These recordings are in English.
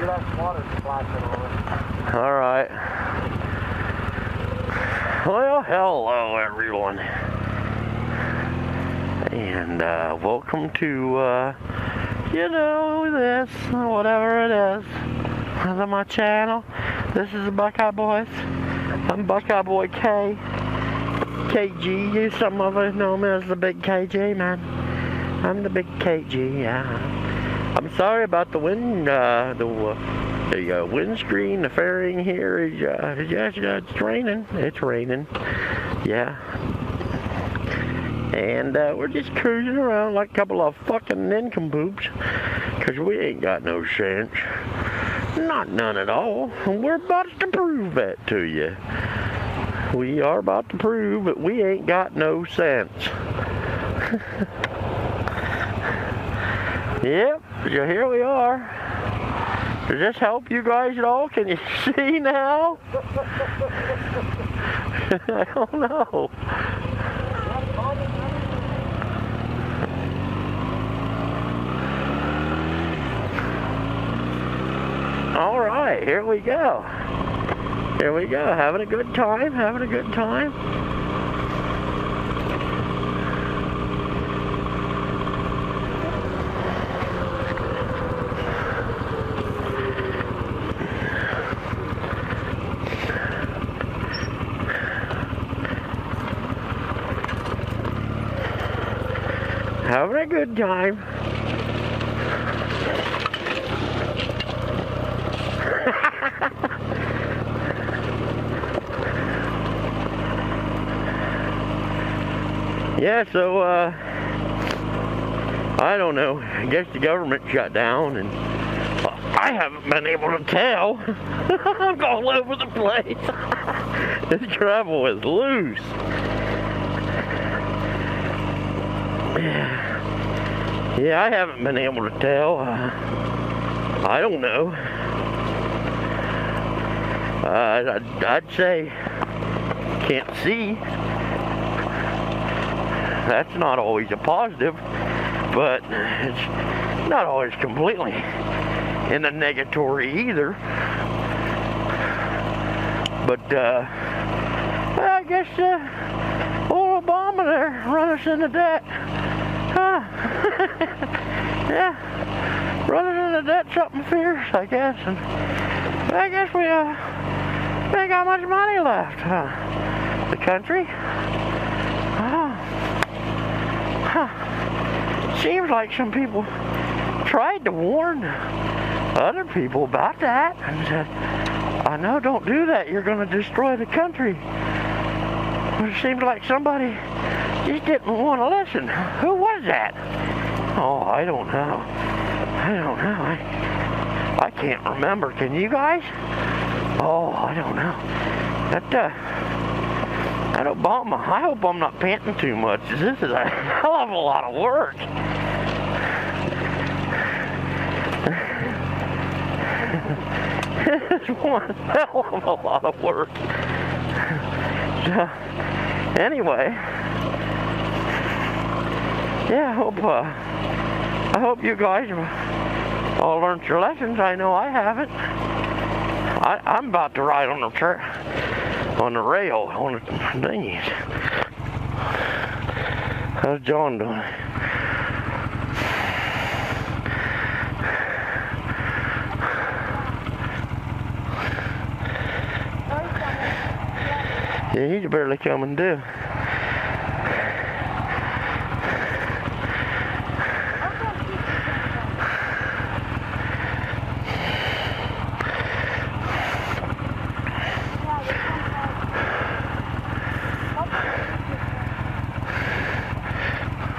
got some water splashing on it. All right. Well, hello everyone, and welcome to this, whatever it is, on my channel. This is the Buckeye Boys. I'm Buckeye Boy K. KG. Some of us know me as the Big KG, man. I'm the Big KG. Yeah. I'm sorry about the wind. The windscreen, the fairing here is, it's raining. It's raining. Yeah. And we're just cruising around like a couple of fucking nincompoops. Because we ain't got no sense. Not none at all. And we're about to prove that to you. We are about to prove that we ain't got no sense. Yep, so here we are. Does this help you guys at all? Can you see now? I don't know. All right, here we go. Here we go, having a good time, having a good time. Having a good time. Yeah, so, I don't know. I guess the government shut down, and I haven't been able to tell. I'm all over the place. This travel is loose. Yeah, I haven't been able to tell. I don't know. I'd say can't see. That's not always a positive, but it's not always completely in the negatory either. But I guess old Obama there run us into debt. Huh? Yeah, running into debt something fierce, I guess. And I guess we ain't got much money left. The country. Seems like some people tried to warn other people about that and said, I know, don't do that, you're going to destroy the country. But it seems like somebody just didn't want to listen. Who was that? Oh, I don't know. I don't know. I can't remember. Can you guys? Oh, I don't know. That Obama, I hope I'm not panting too much. This is a hell of a lot of work. It's one hell of a lot of work. So, anyway, yeah, I hope you guys all learned your lessons. I know I haven't. I'm about to ride on the rail, on the thingies. How's John doing? Yeah, he's barely coming too.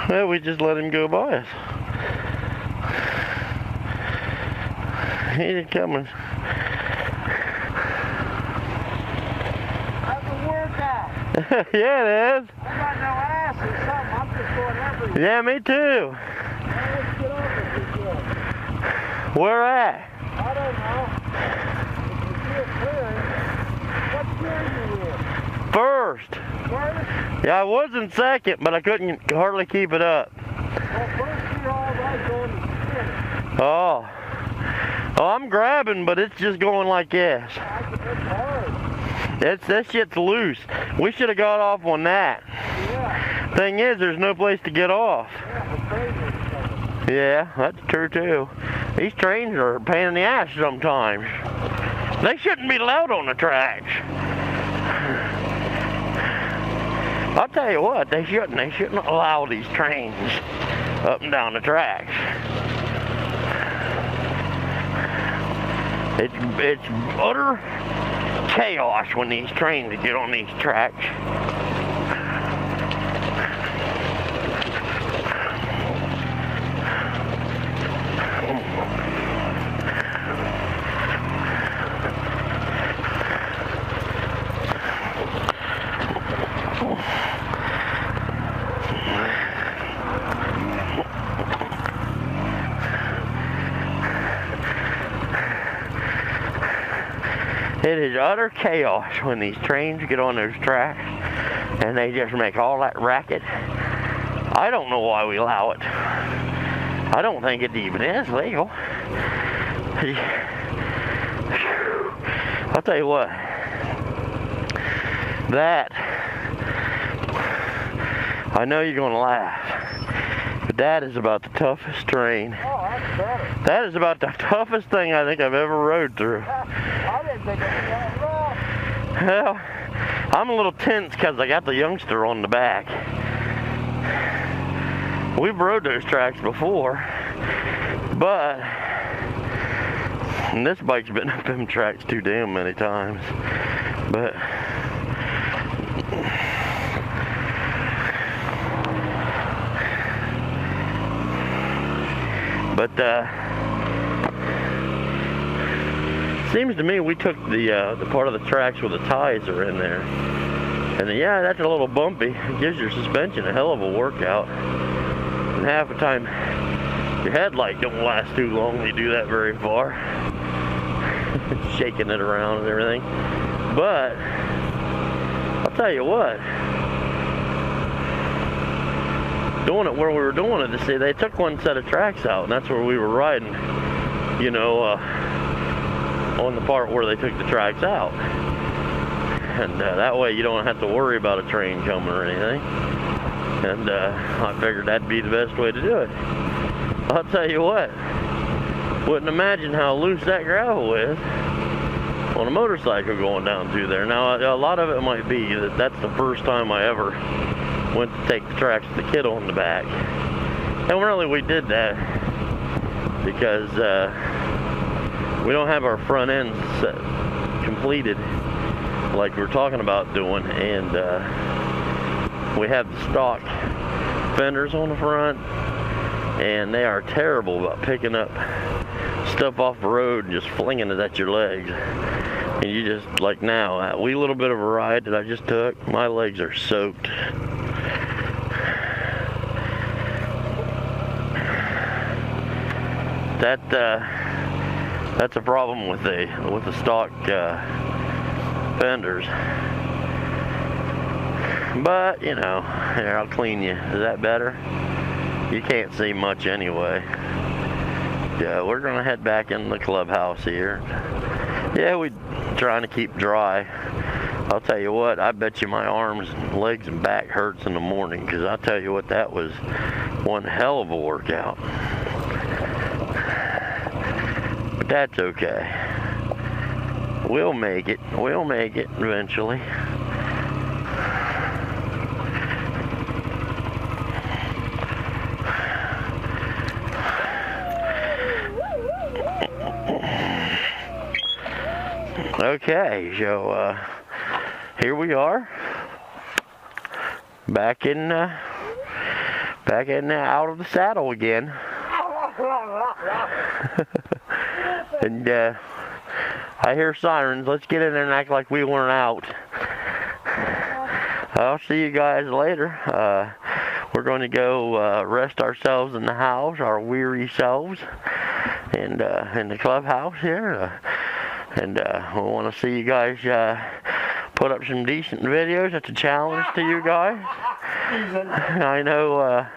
Well, we just let him go by us. He ain't coming. That's a workout. Yeah, it is. I got no ass or something. I'm just going everywhere. Yeah, me too. Now let's get over this good. Where at? I don't know. If you see it clearing, what gear are you in? First. First? Yeah, I was in second, but I couldn't hardly keep it up. Well, first you're all right going to spin. Oh. Oh, I'm grabbing, but it's just going like this. It's hard. That shit's loose. We should have got off on that. Yeah. Thing is, there's no place to get off. Yeah, we're crazy. Yeah, that's true too. These trains are a pain in the ass sometimes. They shouldn't be allowed on the tracks. I'll tell you what, they shouldn't. They shouldn't allow these trains up and down the tracks. It's utter chaos when these trains get on these tracks. It is utter chaos when these trains get on those tracks and they just make all that racket. I don't know why we allow it. I don't think it even is legal. I'll tell you what, that, I know you're going to laugh, but that is about the toughest train. Oh, that's better. That is about the toughest thing I think I've ever rode through. I didn't think it was that rough. Well, I'm a little tense because I got the youngster on the back. We've rode those tracks before, but and this bike's been up them tracks too damn many times. But seems to me we took the part of the tracks where the ties are in there, and yeah, that's a little bumpy. It gives your suspension a hell of a workout, and half the time your headlight don't last too long when you do that very far. Shaking it around and everything. But I'll tell you what, doing it where we were doing it, to see, they took one set of tracks out, and that's where we were riding, you know, on the part where they took the tracks out, and that way you don't have to worry about a train coming or anything. And I figured that'd be the best way to do it. I'll tell you what, wouldn't imagine how loose that gravel is on a motorcycle going down through there. Now, a lot of it might be that that's the first time I ever went to take the tracks with the kid on the back. And really, we did that because we don't have our front end set completed like we're talking about doing, and we have the stock fenders on the front, and they are terrible about picking up stuff off the road and just flinging it at your legs. And you just, like now, that wee little bit of a ride that I just took, my legs are soaked. That's a problem with the stock fenders. But you know, here, I'll clean you. Is that better? You can't see much anyway. Yeah, we're gonna head back in the clubhouse here. Yeah, we're trying to keep dry. I'll tell you what, I bet you my arms and legs and back hurts in the morning, because I'll tell you what, that was one hell of a workout. But that's okay. We'll make it. We'll make it eventually. Okay, so here we are, back in out of the saddle again, and I hear sirens. Let's get in there and act like we weren't out. I'll see you guys later. We're going to go rest ourselves in the house, our weary selves, and in the clubhouse here. And we want to see you guys put up some decent videos. That's a challenge to you guys. I know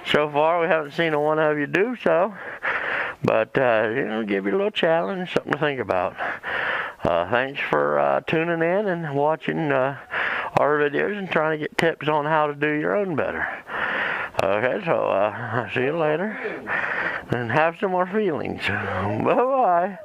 so far we haven't seen one of you do so. But, you know, give you a little challenge, something to think about. Thanks for tuning in and watching our videos and trying to get tips on how to do your own better. Okay, so I'll see you later. And have some more feelings. Bye-bye.